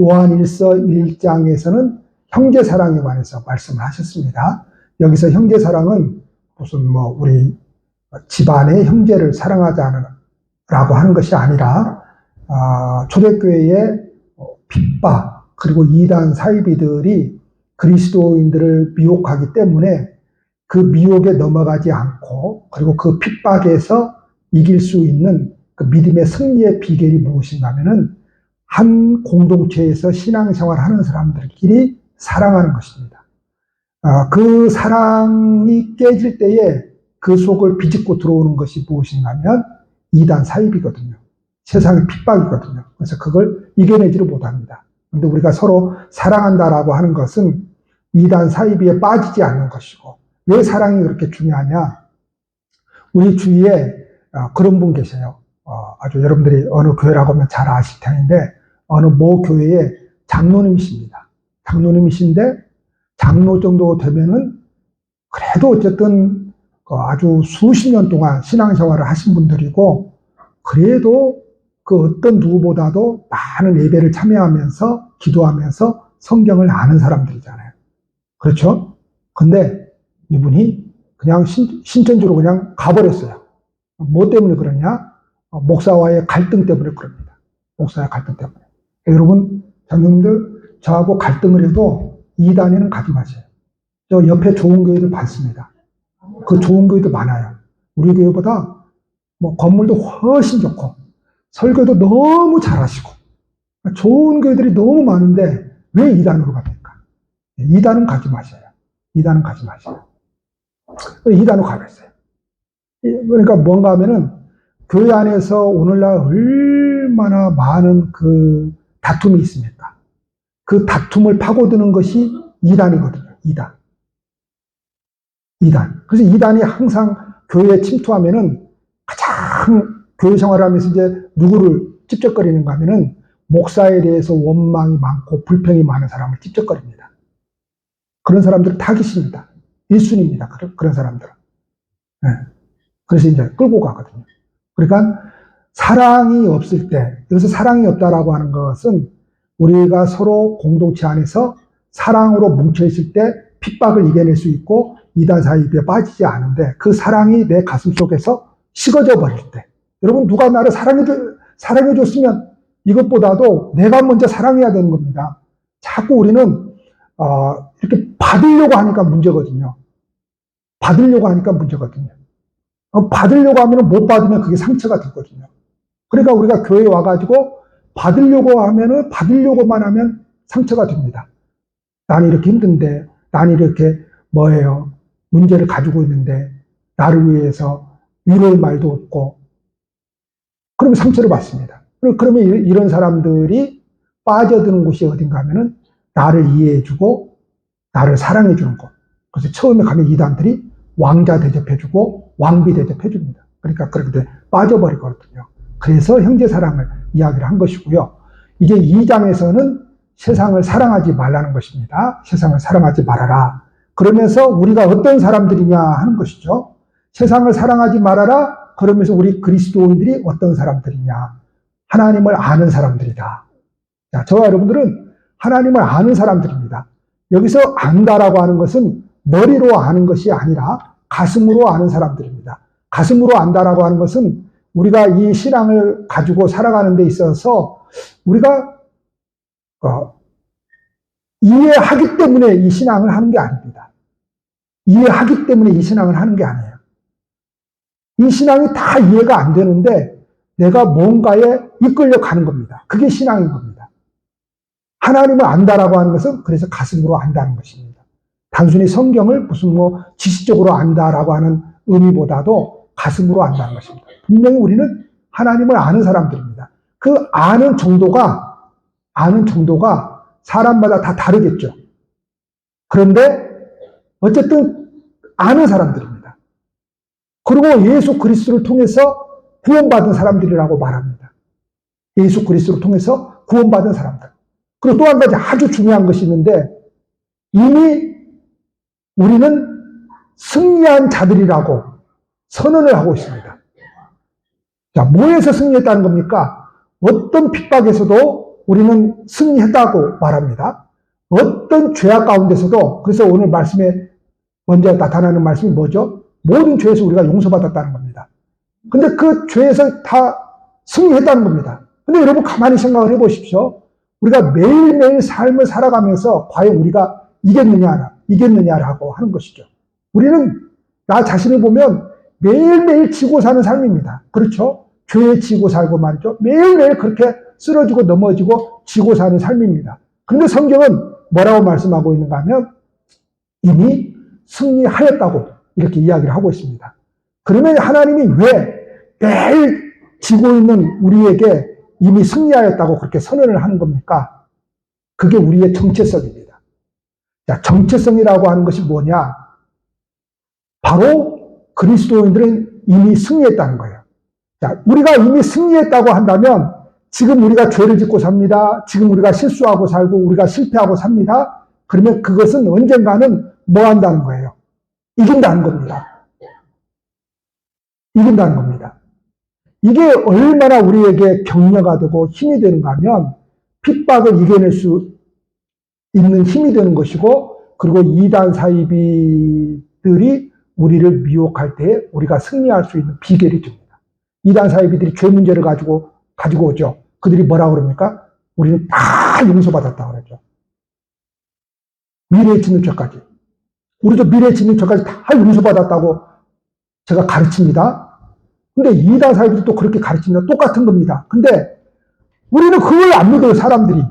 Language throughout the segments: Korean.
요한일서 1장에서는 형제사랑에 관해서 말씀을 하셨습니다. 여기서 형제사랑은 무슨 우리 집안의 형제를 사랑하자라고 하는 것이 아니라 초대교회의 핍박 그리고 이단 사이비들이 그리스도인들을 미혹하기 때문에 그 미혹에 넘어가지 않고 그리고 그 핍박에서 이길 수 있는 그 믿음의 승리의 비결이 무엇인가 하면은 한 공동체에서 신앙생활을 하는 사람들끼리 사랑하는 것입니다. 그 사랑이 깨질 때에 그 속을 비집고 들어오는 것이 무엇인가 하면 이단 사입이거든요. 세상의 핍박이거든요. 그래서 그걸 이겨내지를 못합니다. 그런데 우리가 서로 사랑한다라고 하는 것은 이단 사입에 빠지지 않는 것이고, 왜 사랑이 그렇게 중요하냐? 우리 주위에 그런 분 계세요. 아주 여러분들이 어느 교회라고 하면 잘 아실 텐데 어느 모 교회의 장로님이십니다. 장로님이신데 장로 정도 되면은 그래도 어쨌든 아주 수십 년 동안 신앙생활을 하신 분들이고, 그래도 그 어떤 누구보다도 많은 예배를 참여하면서 기도하면서 성경을 아는 사람들이잖아요. 그렇죠? 근데 이분이 그냥 신천지로 그냥 가버렸어요. 뭐 때문에 그러냐? 목사와의 갈등 때문에 그럽니다. 목사의 갈등 때문에. 여러분, 장로님들, 저하고 갈등을 해도 이단에는 가지 마세요. 저 옆에 좋은 교회들 많습니다. 그 좋은 교회도 많아요. 우리 교회보다 건물도 훨씬 좋고, 설교도 너무 잘하시고, 좋은 교회들이 너무 많은데, 왜 이단으로 갑니까? 이단은 가지 마세요. 이단은 가지 마세요. 이단으로 가버렸어요. 그러니까 뭔가 하면은, 교회 안에서 오늘날 얼마나 많은 그 다툼이 있습니까? 그 다툼을 파고드는 것이 이단이거든요. 이단. 그래서 이단이 항상 교회에 침투하면은 가장 교회 생활을 하면서 이제 누구를 찝쩍거리는가 하면은 목사에 대해서 원망이 많고 불평이 많은 사람을 찝쩍거립니다. 그런 사람들은 타깃입니다. 1순위입니다. 그런 사람들은. 네. 그래서 이제 끌고 가거든요. 그러니까 사랑이 없을 때, 여기서 사랑이 없다라고 하는 것은 우리가 서로 공동체 안에서 사랑으로 뭉쳐있을 때 핍박을 이겨낼 수 있고 이단 사이비에 빠지지 않은데, 그 사랑이 내 가슴 속에서 식어져 버릴 때, 여러분, 누가 나를 사랑해줬으면 이것보다도 내가 먼저 사랑해야 되는 겁니다. 자꾸 우리는 이렇게 받으려고 하니까 문제거든요. 받으려고 하면 못 받으면 그게 상처가 되거든요. 그러니까 우리가 교회에 와가지고 받으려고만 하면 상처가 됩니다. 나는 이렇게 힘든데, 나는 이렇게 문제를 가지고 있는데, 나를 위해서 위로의 말도 없고, 그러면 상처를 받습니다. 그러면 이런 사람들이 빠져드는 곳이 어딘가 하면은 나를 이해해주고, 나를 사랑해주는 곳. 그래서 처음에 가면 이단들이 왕자 대접해주고, 왕비 대접해줍니다. 그러니까 그렇게 빠져버리거든요. 그래서 형제사랑을 이야기를 한 것이고요. 이제 2장에서는 세상을 사랑하지 말라는 것입니다. 세상을 사랑하지 말아라. 그러면서 우리가 어떤 사람들이냐 하는 것이죠. 세상을 사랑하지 말아라. 그러면서 우리 그리스도인들이 어떤 사람들이냐. 하나님을 아는 사람들이다. 자, 저와 여러분들은 하나님을 아는 사람들입니다. 여기서 안다라고 하는 것은 머리로 아는 것이 아니라 가슴으로 아는 사람들입니다. 가슴으로 안다라고 하는 것은 우리가 이 신앙을 가지고 살아가는 데 있어서 우리가 이해하기 때문에 이 신앙을 하는 게 아닙니다. 이해하기 때문에 이 신앙을 하는 게 아니에요. 이 신앙이 다 이해가 안 되는데 내가 뭔가에 이끌려 가는 겁니다. 그게 신앙인 겁니다. 하나님을 안다라고 하는 것은 그래서 가슴으로 안다는 것입니다. 단순히 성경을 무슨 지식적으로 안다라고 하는 의미보다도 가슴으로 안다는 것입니다. 분명히 우리는 하나님을 아는 사람들입니다. 그 아는 정도가 사람마다 다 다르겠죠. 그런데 어쨌든 아는 사람들입니다. 그리고 예수 그리스도를 통해서 구원받은 사람들이라고 말합니다. 예수 그리스도를 통해서 구원받은 사람들. 그리고 또 한 가지 아주 중요한 것이 있는데, 이미 우리는 승리한 자들이라고 선언을 하고 있습니다. 자, 뭐에서 승리했다는 겁니까? 어떤 핍박에서도 우리는 승리했다고 말합니다. 어떤 죄악 가운데서도, 그래서 오늘 말씀에 먼저 나타나는 말씀이 뭐죠? 모든 죄에서 우리가 용서받았다는 겁니다. 근데 그 죄에서 다 승리했다는 겁니다. 근데 여러분 가만히 생각을 해보십시오. 우리가 매일매일 삶을 살아가면서 과연 우리가 이겼느냐라고 하는 것이죠. 우리는 나 자신을 보면 매일매일 지고 사는 삶입니다. 그렇죠? 죄에 지고 살고 말이죠. 매일매일 그렇게 쓰러지고 넘어지고 지고 사는 삶입니다. 그런데 성경은 뭐라고 말씀하고 있는가 하면 이미 승리하였다고 이렇게 이야기를 하고 있습니다. 그러면 하나님이 왜 매일 지고 있는 우리에게 이미 승리하였다고 그렇게 선언을 하는 겁니까? 그게 우리의 정체성입니다. 자, 정체성이라고 하는 것이 뭐냐? 바로 그리스도인들은 이미 승리했다는 거예요. 자, 우리가 이미 승리했다고 한다면 지금 우리가 죄를 짓고 삽니다. 지금 우리가 실수하고 살고 우리가 실패하고 삽니다. 그러면 그것은 언젠가는 뭐 한다는 거예요? 이긴다는 겁니다. 이긴다는 겁니다. 이게 얼마나 우리에게 격려가 되고 힘이 되는가 하면 핍박을 이겨낼 수 있는 힘이 되는 것이고, 그리고 이단 사이비들이 우리를 미혹할 때 우리가 승리할 수 있는 비결이 됩니다. 이단 사이비들이 죄 문제를 가지고 오죠. 그들이 뭐라고 그럽니까? 우리는 다 용서받았다고 그러죠. 미래에 짓는 죄까지. 우리도 미래에 짓는 죄까지 다 용서받았다고 제가 가르칩니다. 근데 이단 사이비도 또 그렇게 가르칩니다. 똑같은 겁니다. 근데 우리는 그걸 안 믿어요, 사람들이.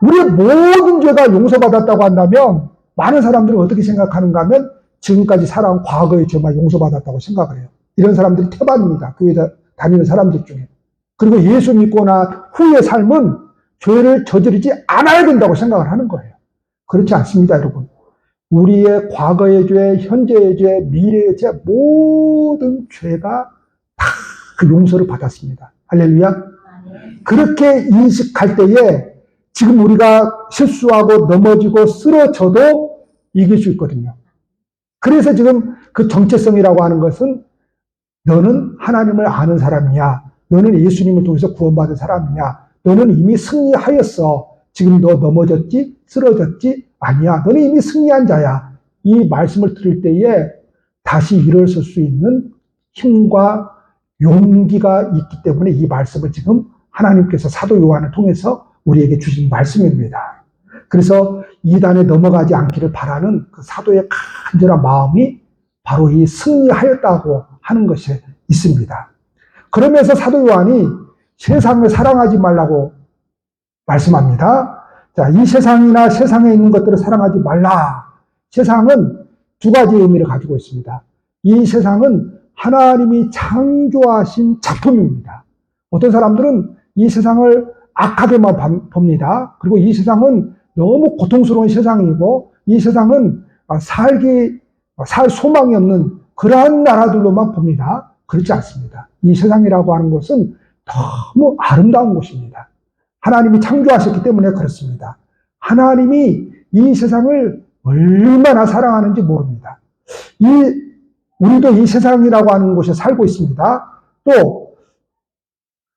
우리의 모든 죄가 용서받았다고 한다면 많은 사람들은 어떻게 생각하는가 하면 지금까지 살아온 과거의 죄만 용서받았다고 생각을 해요. 이런 사람들이 태반입니다. 교회 다니는 사람들 중에. 그리고 예수 믿고 나 후의 삶은 죄를 저지르지 않아야 된다고 생각을 하는 거예요. 그렇지 않습니다, 여러분. 우리의 과거의 죄, 현재의 죄, 미래의 죄, 모든 죄가 다 그 용서를 받았습니다. 할렐루야. 그렇게 인식할 때에 지금 우리가 실수하고 넘어지고 쓰러져도 이길 수 있거든요. 그래서 지금 그 정체성이라고 하는 것은 너는 하나님을 아는 사람이야. 너는 예수님을 통해서 구원받은 사람이야. 너는 이미 승리하였어. 지금 너 넘어졌지? 쓰러졌지? 아니야. 너는 이미 승리한 자야. 이 말씀을 들을 때에 다시 일어설 수 있는 힘과 용기가 있기 때문에 이 말씀을 지금 하나님께서 사도 요한을 통해서 우리에게 주신 말씀입니다. 그래서 이단에 넘어가지 않기를 바라는 그 사도의 간절한 마음이 바로 이 승리하였다고 하는 것이 있습니다. 그러면서 사도 요한이 세상을 사랑하지 말라고 말씀합니다. 자, 이 세상이나 세상에 있는 것들을 사랑하지 말라. 세상은 두 가지 의미를 가지고 있습니다. 이 세상은 하나님이 창조하신 작품입니다. 어떤 사람들은 이 세상을 악하게만 봅니다. 그리고 이 세상은 너무 고통스러운 세상이고 이 세상은 살 소망이 없는 그러한 나라들로만 봅니다. 그렇지 않습니다. 이 세상이라고 하는 것은 너무 아름다운 곳입니다. 하나님이 창조하셨기 때문에 그렇습니다. 하나님이 이 세상을 얼마나 사랑하는지 모릅니다. 우리도 이 세상이라고 하는 곳에 살고 있습니다. 또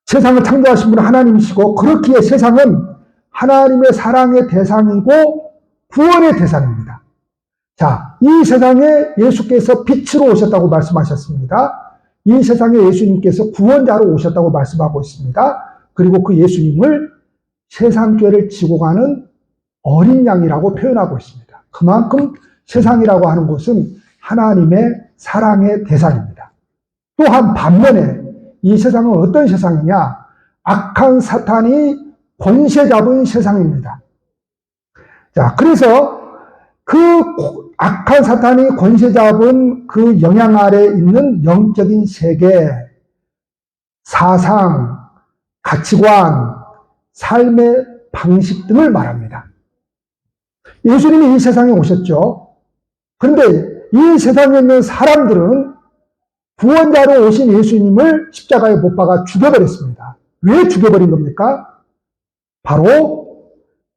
세상을 창조하신 분은 하나님이시고 그렇기에 세상은 하나님의 사랑의 대상이고 구원의 대상입니다. 자, 이 세상에 예수께서 빛으로 오셨다고 말씀하셨습니다. 이 세상에 예수님께서 구원자로 오셨다고 말씀하고 있습니다. 그리고 그 예수님을 세상 죄를 지고 가는 어린 양이라고 표현하고 있습니다. 그만큼 세상이라고 하는 곳은 하나님의 사랑의 대상입니다. 또한 반면에 이 세상은 어떤 세상이냐? 악한 사탄이 권세 잡은 세상입니다. 자, 그래서 그 악한 사탄이 권세 잡은 그 영향 아래 있는 영적인 세계, 사상, 가치관, 삶의 방식 등을 말합니다. 예수님이 이 세상에 오셨죠. 그런데 이 세상에 있는 사람들은 구원자로 오신 예수님을 십자가에 못 박아 죽여버렸습니다. 왜 죽여버린 겁니까? 바로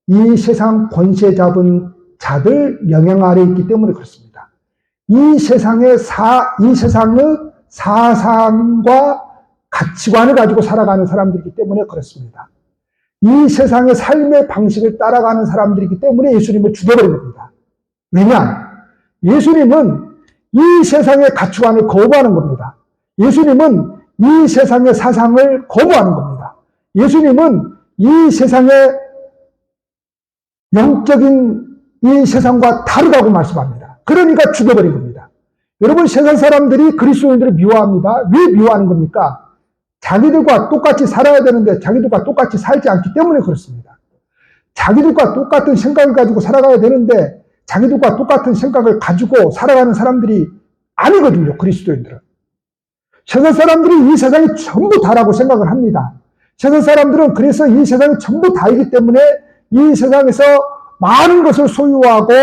이 세상 권세 잡은 자들 영향 아래 있기 때문에 그렇습니다. 이 세상의 사상과 가치관을 가지고 살아가는 사람들이기 때문에 그렇습니다. 이 세상의 삶의 방식을 따라가는 사람들이기 때문에 예수님을 죽여버린 겁니다. 왜냐? 예수님은 이 세상의 가치관을 거부하는 겁니다. 예수님은 이 세상의 사상을 거부하는 겁니다. 예수님은 이 세상의 영적인 이 세상과 다르다고 말씀합니다. 그러니까 죽여버린 겁니다. 여러분, 세상 사람들이 그리스도인들을 미워합니다. 왜 미워하는 겁니까? 자기들과 똑같이 살아야 되는데 자기들과 똑같이 살지 않기 때문에 그렇습니다. 자기들과 똑같은 생각을 가지고 살아가야 되는데 자기들과 똑같은 생각을 가지고 살아가는 사람들이 아니거든요, 그리스도인들은. 세상 사람들이 이 세상이 전부 다라고 생각을 합니다. 세상 사람들은 그래서 이 세상이 전부 다이기 때문에 이 세상에서 많은 것을 소유하고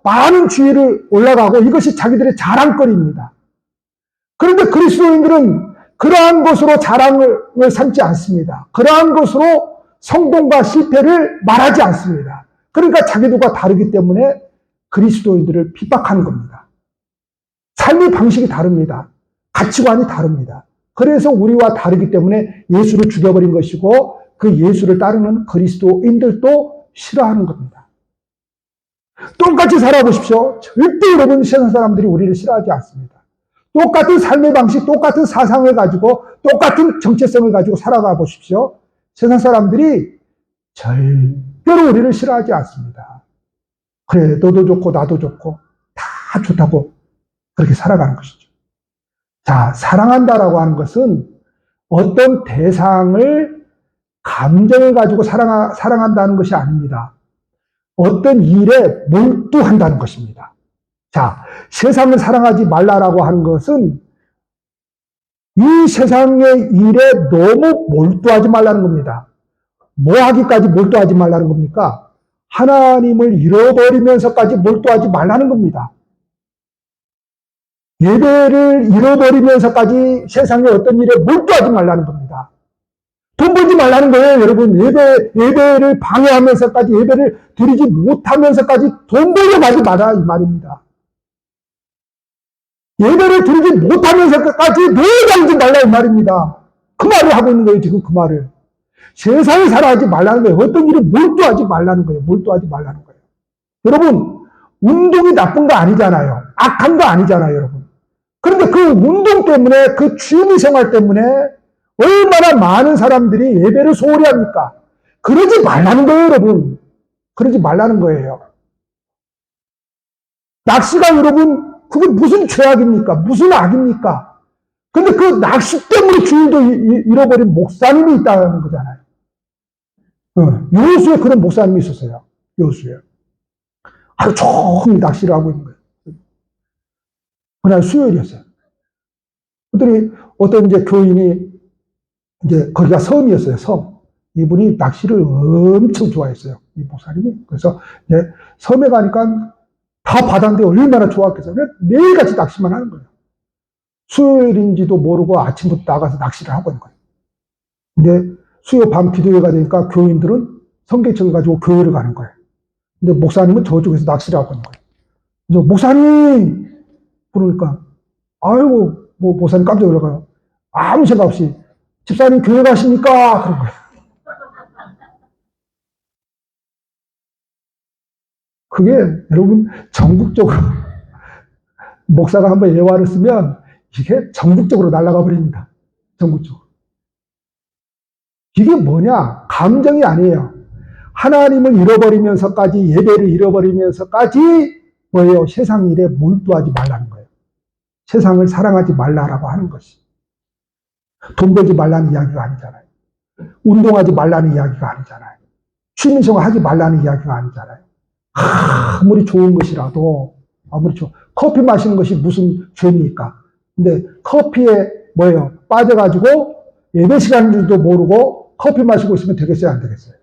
많은 지위를 올라가고 이것이 자기들의 자랑거리입니다. 그런데 그리스도인들은 그러한 것으로 자랑을 삼지 않습니다. 그러한 것으로 성공과 실패를 말하지 않습니다. 그러니까 자기들과 다르기 때문에 그리스도인들을 핍박하는 겁니다. 삶의 방식이 다릅니다. 가치관이 다릅니다. 그래서 우리와 다르기 때문에 예수를 죽여버린 것이고 그 예수를 따르는 그리스도인들도 싫어하는 겁니다. 똑같이 살아보십시오. 절대 여러분 세상 사람들이 우리를 싫어하지 않습니다. 똑같은 삶의 방식, 똑같은 사상을 가지고 똑같은 정체성을 가지고 살아가 보십시오. 세상 사람들이 절대로 우리를 싫어하지 않습니다. 그래, 너도 좋고 나도 좋고 다 좋다고 그렇게 살아가는 것이죠. 자, 사랑한다라고 하는 것은 어떤 대상을 감정을 가지고 사랑한다는 것이 아닙니다. 어떤 일에 몰두한다는 것입니다. 자, 세상을 사랑하지 말라라고 하는 것은 이 세상의 일에 너무 몰두하지 말라는 겁니다. 뭐 하기까지 몰두하지 말라는 겁니까? 하나님을 잃어버리면서까지 몰두하지 말라는 겁니다. 예배를 잃어버리면서까지 세상의 어떤 일에 몰두하지 말라는 겁니다. 돈 벌지 말라는 거예요, 여러분. 예배를 방해하면서까지, 예배를 드리지 못하면서까지 돈 벌려 가지 마라, 이 말입니다. 예배를 드리지 못하면서까지 노예 다니지 말라, 이 말입니다. 그 말을 하고 있는 거예요, 지금 그 말을. 세상에 살아하지 말라는 거예요. 어떤 일에 몰두하지 말라는 거예요. 몰두하지 말라는 거예요. 여러분, 운동이 나쁜 거 아니잖아요. 악한 거 아니잖아요, 여러분. 그런데 그 운동 때문에, 그 취미 생활 때문에 얼마나 많은 사람들이 예배를 소홀히 합니까? 그러지 말라는 거예요, 여러분. 그러지 말라는 거예요. 낚시가 여러분, 그게 무슨 죄악입니까? 무슨 악입니까? 근데 그 낚시 때문에 주일도 잃어버린 목사님이 있다는 거잖아요. 여호수에 그런 목사님이 있었어요. 여호수에. 하루 종일 낚시를 하고 있는 거예요. 그날 수요일이었어요. 그랬더니 어떤 이제 교인이 이제 거기가 섬이었어요, 섬. 이분이 낚시를 엄청 좋아했어요, 이 목사님이. 그래서 이제 섬에 가니까 다 바다인데 얼마나 좋았겠어요. 매일같이 낚시만 하는 거예요. 수요일인지도 모르고 아침부터 나가서 낚시를 하고 있는 거예요. 근데 수요 밤 기도회가 되니까 교인들은 성경책을 가지고 교회를 가는 거예요. 근데 목사님은 저쪽에서 낚시를 하고 있는 거예요. 그래서 목사님! 그러니까, 아이고, 뭐 목사님 깜짝 놀라요. 아무 생각 없이, 집사님 교회 가십니까? 그런 거예요. 그게 여러분 전국적으로 목사가 한번 예화를 쓰면 이게 전국적으로 날아가 버립니다. 전국적으로. 이게 뭐냐? 감정이 아니에요. 하나님을 잃어버리면서까지, 예배를 잃어버리면서까지 뭐예요? 세상 일에 몰두하지 말라는 거예요. 세상을 사랑하지 말라라고 하는 것이. 돈 벌지 말라는 이야기가 아니잖아요. 운동하지 말라는 이야기가 아니잖아요. 취미생활 하지 말라는 이야기가 아니잖아요. 아무리 좋은 것이라도, 커피 마시는 것이 무슨 죄입니까? 근데 커피에 뭐예요? 빠져가지고 예배 시간 줄도 모르고 커피 마시고 있으면 되겠어요? 안 되겠어요?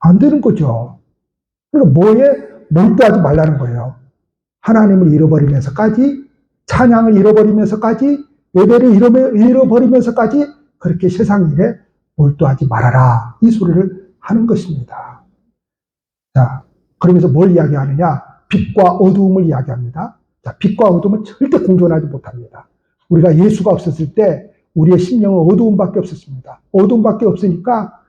안 되는 거죠. 그러니까 뭐에 몰두하지 말라는 거예요. 하나님을 잃어버리면서까지, 찬양을 잃어버리면서까지, 예배를 잃어버리면서까지 그렇게 세상 일에 몰두하지 말아라. 이 소리를 하는 것입니다. 자, 그러면서 뭘 이야기하느냐? 빛과 어두움을 이야기합니다. 자, 빛과 어두움은 절대 공존하지 못합니다. 우리가 예수가 없었을 때 우리의 심령은 어두움밖에 없었습니다. 어두움밖에 없으니까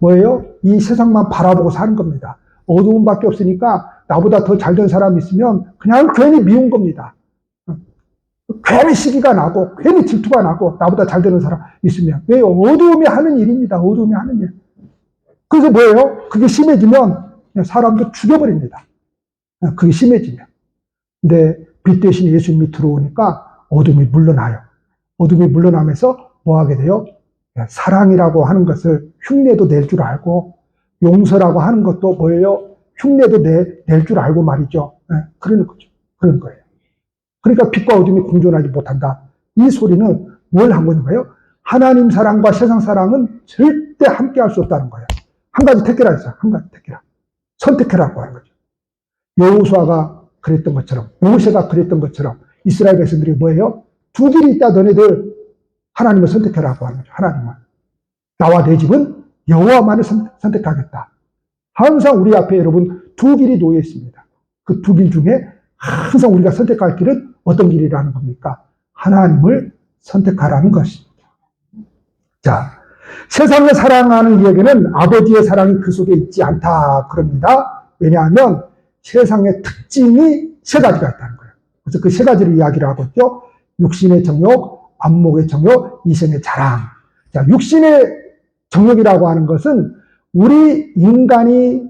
뭐예요? 이 세상만 바라보고 사는 겁니다. 어두움밖에 없으니까 나보다 더 잘된 사람이 있으면 그냥 괜히 미운 겁니다. 괜히 시기가 나고 괜히 질투가 나고 나보다 잘 되는 사람 있으면. 왜요? 어두움이 하는 일입니다. 어두움이 하는 일. 그래서 뭐예요? 그게 심해지면 사람도 죽여버립니다. 그게 심해지면. 근데 빛 대신 예수님이 들어오니까 어둠이 물러나요. 어둠이 물러나면서 뭐 하게 돼요? 사랑이라고 하는 것을 흉내도 낼 줄 알고, 용서라고 하는 것도 뭐예요? 흉내도 낼 줄 알고 말이죠. 그러는 거죠. 그런 거예요. 그러니까 빛과 어둠이 공존하지 못한다. 이 소리는 뭘 한 건가요? 하나님 사랑과 세상 사랑은 절대 함께 할 수 없다는 거예요. 한 가지 택해라 했어요. 한 가지 택해라. 선택해라고 하는 거죠. 여호수아가 그랬던 것처럼, 모세가 그랬던 것처럼 이스라엘 백성들이 뭐예요? 두 길이 있다. 너네들 하나님을 선택해라고 하는 거죠. 하나님을. 나와 내 집은 여호와만을 선택하겠다. 항상 우리 앞에 여러분 두 길이 놓여 있습니다. 그 두 길 중에 항상 우리가 선택할 길은 어떤 길이라는 겁니까? 하나님을 선택하라는 것입니다. 자, 세상을 사랑하는 이에게는 아버지의 사랑이 그 속에 있지 않다 그럽니다. 왜냐하면 세상의 특징이 세 가지가 있다는 거예요. 그래서 그 세 가지를 이야기를 하고 있죠. 육신의 정욕, 안목의 정욕, 이생의 자랑. 자, 육신의 정욕이라고 하는 것은 우리 인간이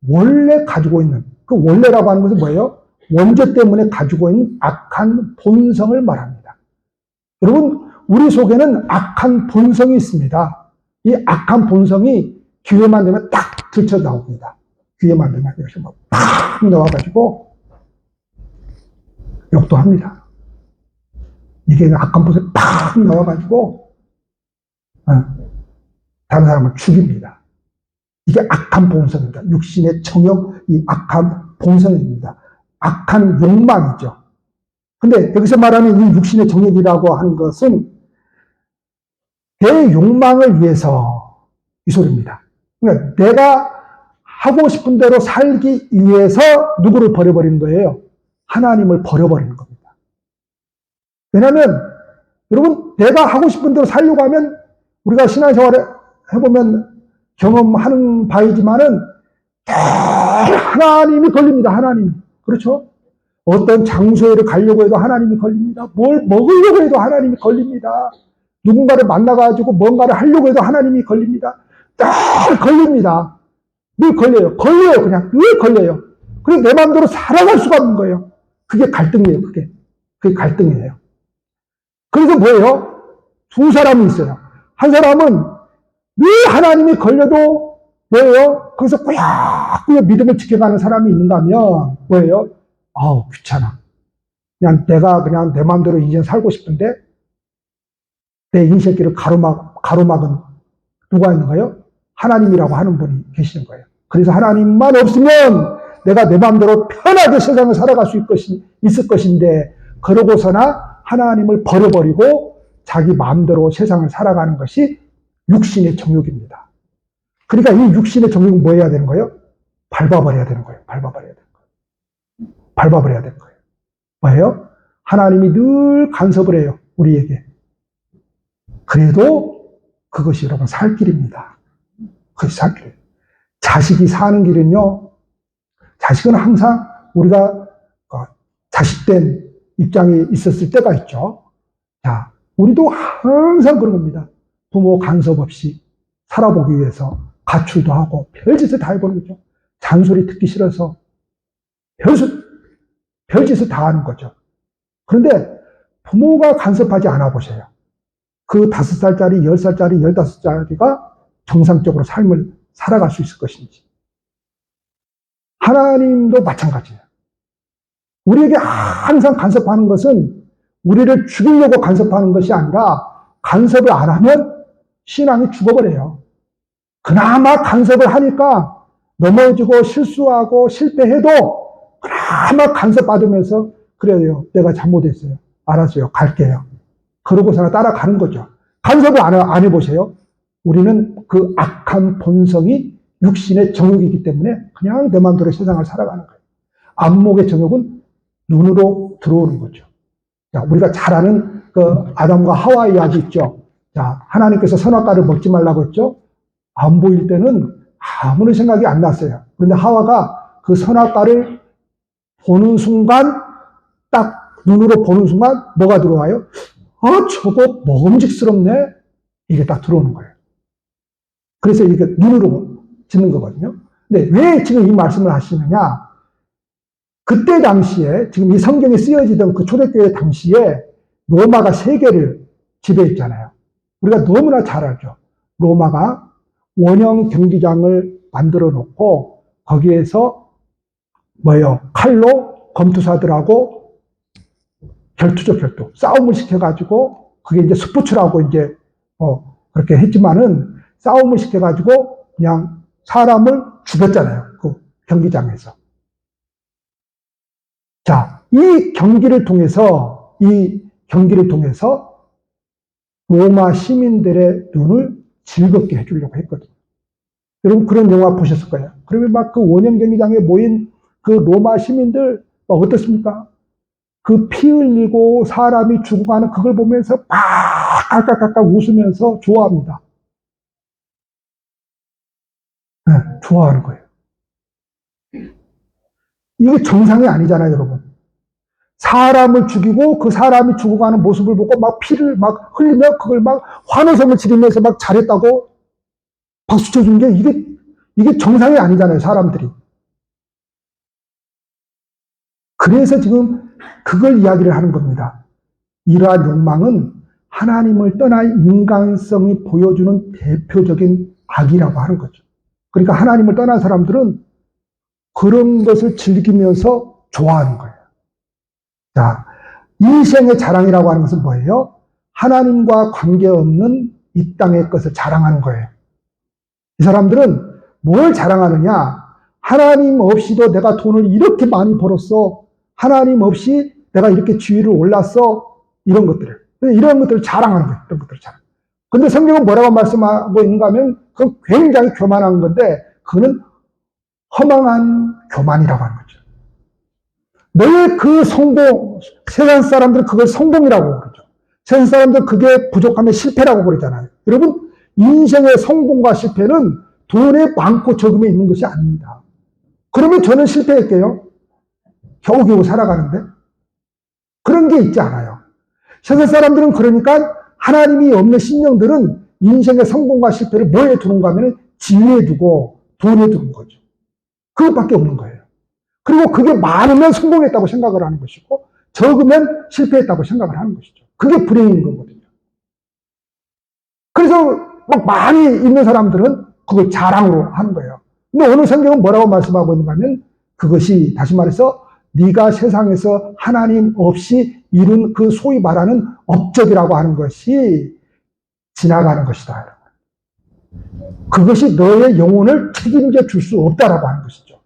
원래 가지고 있는, 그 원래라고 하는 것은 뭐예요? 원죄 때문에 가지고 있는 악한 본성을 말합니다. 여러분, 우리 속에는 악한 본성이 있습니다. 이 악한 본성이 기회만 되면 딱 들쳐 나옵니다. 기회만 되면 이렇게 팍 나와가지고 욕도 합니다. 이게 악한 본성이 팍 나와가지고 다른 사람을 죽입니다. 이게 악한 본성입니다. 육신의 정욕, 이 악한 본성입니다. 악한 욕망이죠. 근데 여기서 말하는 이 육신의 정욕이라고 하는 것은 내 욕망을 위해서 이 소리입니다. 그러니까 내가 하고 싶은 대로 살기 위해서 누구를 버려버리는 거예요? 하나님을 버려버리는 겁니다. 왜냐하면 여러분 내가 하고 싶은 대로 살려고 하면 우리가 신앙생활을 해보면 경험하는 바이지만은 하나님이 걸립니다. 하나님이. 그렇죠? 어떤 장소에 가려고 해도 하나님이 걸립니다. 뭘 먹으려고 해도 하나님이 걸립니다. 누군가를 만나가지고 뭔가를 하려고 해도 하나님이 걸립니다. 딱 걸립니다. 늘 걸려요. 걸려요. 그냥 늘 걸려요. 그래서 내 마음대로 살아갈 수가 없는 거예요. 그게 갈등이에요. 그게 갈등이에요. 그래서 뭐예요? 두 사람이 있어요. 한 사람은 늘 하나님이 걸려도 뭐예요? 거기서 꾸역꾸역 믿음을 지켜가는 사람이 있는가 하면 뭐예요? 아우 귀찮아. 그냥 내가 그냥 내 마음대로 인생 살고 싶은데 내 인생길을 가로막은 누가 있는가요? 하나님이라고 하는 분이 계시는 거예요. 그래서 하나님만 없으면 내가 내 마음대로 편하게 세상을 살아갈 수 있을 것인데 그러고서나 하나님을 버려버리고 자기 마음대로 세상을 살아가는 것이 육신의 정욕입니다. 그러니까 이 육신의 정욕은 뭐 해야 되는 거예요? 밟아버려야 되는 거예요. 밟아버려야 되는 거예요. 뭐예요? 하나님이 늘 간섭을 해요. 우리에게. 그래도 그것이 여러분 살 길입니다. 그것이 살 길이에요. 자식이 사는 길은요, 자식은 항상 우리가 자식된 입장에 있었을 때가 있죠. 자, 우리도 항상 그런 겁니다. 부모 간섭 없이 살아보기 위해서 가출도 하고 별짓을 다 해보는 거죠. 잔소리 듣기 싫어서 별짓을 다 하는 거죠. 그런데 부모가 간섭하지 않아 보세요. 그 5살짜리, 10살짜리, 15살짜리가 정상적으로 삶을 살아갈 수 있을 것인지. 하나님도 마찬가지예요. 우리에게 항상 간섭하는 것은 우리를 죽이려고 간섭하는 것이 아니라 간섭을 안 하면 신앙이 죽어버려요. 그나마 간섭을 하니까 넘어지고 실수하고 실패해도 그나마 간섭받으면서 그래요. 내가 잘못했어요. 알았어요. 갈게요. 그러고서 따라가는 거죠. 간섭을 안 해보세요. 우리는 그 악한 본성이 육신의 정욕이기 때문에 그냥 내 마음대로 세상을 살아가는 거예요. 안목의 정욕은 눈으로 들어오는 거죠. 자, 우리가 잘 아는 그 아담과 하와 이야기 있죠. 자, 하나님께서 선악과를 먹지 말라고 했죠. 안 보일 때는 아무런 생각이 안 났어요. 그런데 하와가 그 선악과를 보는 순간, 딱 눈으로 보는 순간 뭐가 들어와요? 저거 먹음직스럽네? 이게 딱 들어오는 거예요. 그래서 이게 눈으로 짓는 거거든요. 근데 왜 지금 이 말씀을 하시느냐? 그때 당시에, 지금 이 성경에 쓰여지던 그 초대교회 당시에 로마가 세계를 지배했잖아요. 우리가 너무나 잘 알죠. 로마가 원형 경기장을 만들어 놓고 거기에서 칼로 검투사들하고 결투죠, 결투. 싸움을 시켜가지고 그게 이제 스포츠라고 이제 그렇게 했지만은 싸움을 시켜가지고 그냥 사람을 죽였잖아요. 그 경기장에서. 자, 이 경기를 통해서 로마 시민들의 눈을 즐겁게 해주려고 했거든요. 여러분 그런 영화 보셨을 거예요. 그러면 막 그 원형 경기장에 모인 그 로마 시민들 막 어떻습니까? 그 피 흘리고 사람이 죽어가는 그걸 보면서 막 깔깔깔깔 웃으면서 좋아합니다. 네, 좋아하는 거예요. 이게 정상이 아니잖아요, 여러분. 사람을 죽이고 그 사람이 죽어가는 모습을 보고 막 피를 막 흘리며 그걸 막 환호성을 지르면서 막 잘했다고 박수 쳐준 게 이게 정상이 아니잖아요, 사람들이. 그래서 지금 그걸 이야기를 하는 겁니다. 이러한 욕망은 하나님을 떠난 인간성이 보여주는 대표적인 악이라고 하는 거죠. 그러니까 하나님을 떠난 사람들은 그런 것을 즐기면서 좋아하는 거예요. 자, 인생의 자랑이라고 하는 것은 뭐예요? 하나님과 관계없는 이 땅의 것을 자랑하는 거예요. 이 사람들은 뭘 자랑하느냐? 하나님 없이도 내가 돈을 이렇게 많이 벌었어. 하나님 없이 내가 이렇게 지위를 올랐어. 이런 것들을 자랑하는 거예요. 이런 것들을 자랑. 근데 성경은 뭐라고 말씀하고 있는가 하면 그건 굉장히 교만한 건데 그거는 허망한 교만이라고 하는 거죠. 너의 그 성공, 세상 사람들은 그걸 성공이라고 그러죠. 세상 사람들은 그게 부족하면 실패라고 그러잖아요. 여러분, 인생의 성공과 실패는 돈에 많고 적음에 있는 것이 아닙니다. 그러면 저는 실패할게요. 겨우겨우 살아가는데. 그런 게 있지 않아요. 세상 사람들은 그러니까 하나님이 없는 신령들은 인생의 성공과 실패를 뭐에 두는가 하면 지위에 두고 돈에 두는 거죠. 그것밖에 없는 거예요. 그리고 그게 많으면 성공했다고 생각을 하는 것이고 적으면 실패했다고 생각을 하는 것이죠. 그게 불행인 거거든요. 그래서 막 많이 있는 사람들은 그걸 자랑으로 하는 거예요. 근데 오늘 성경은 뭐라고 말씀하고 있는가 하면 그것이 다시 말해서 네가 세상에서 하나님 없이 이룬 그 소위 말하는 업적이라고 하는 것이 지나가는 것이다. 그것이 너의 영혼을 책임져 줄 수 없다라고 하는 것이죠.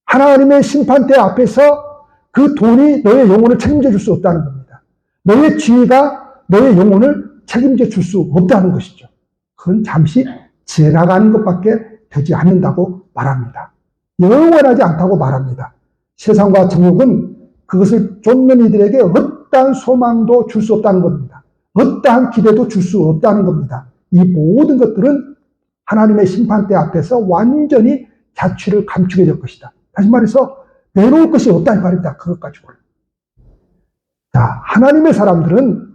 하나님의 심판대 앞에서 그 돈이 너의 영혼을 책임져 줄 수 없다는 겁니다. 너의 지위가 너의 영혼을 책임져 줄 수 없다는 것이죠. 그건 잠시 지나가는 것밖에 되지 않는다고 말합니다. 영원하지 않다고 말합니다. 세상과 정욕은 그것을 쫓는 이들에게 어떠한 소망도 줄 수 없다는 겁니다. 어떠한 기대도 줄 수 없다는 겁니다. 이 모든 것들은 하나님의 심판대 앞에서 완전히 자취를 감추게 될 것이다. 다시 말해서 내놓을 것이 없다 이 말입니다. 그것 가지고. 자, 하나님의 사람들은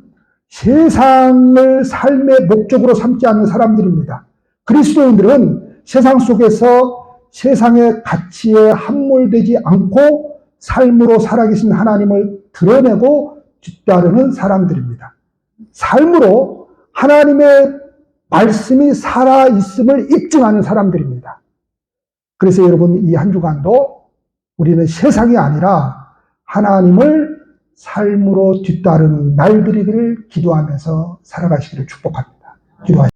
세상을 삶의 목적으로 삼지 않는 사람들입니다. 그리스도인들은 세상 속에서 세상의 가치에 함몰되지 않고 삶으로 살아계신 하나님을 드러내고 뒤따르는 사람들입니다. 삶으로 하나님의 말씀이 살아있음을 입증하는 사람들입니다. 그래서 여러분 이 한 주간도 우리는 세상이 아니라 하나님을 삶으로 뒤따르는 날들이기를 기도하면서 살아가시기를 축복합니다. 기도하십시오.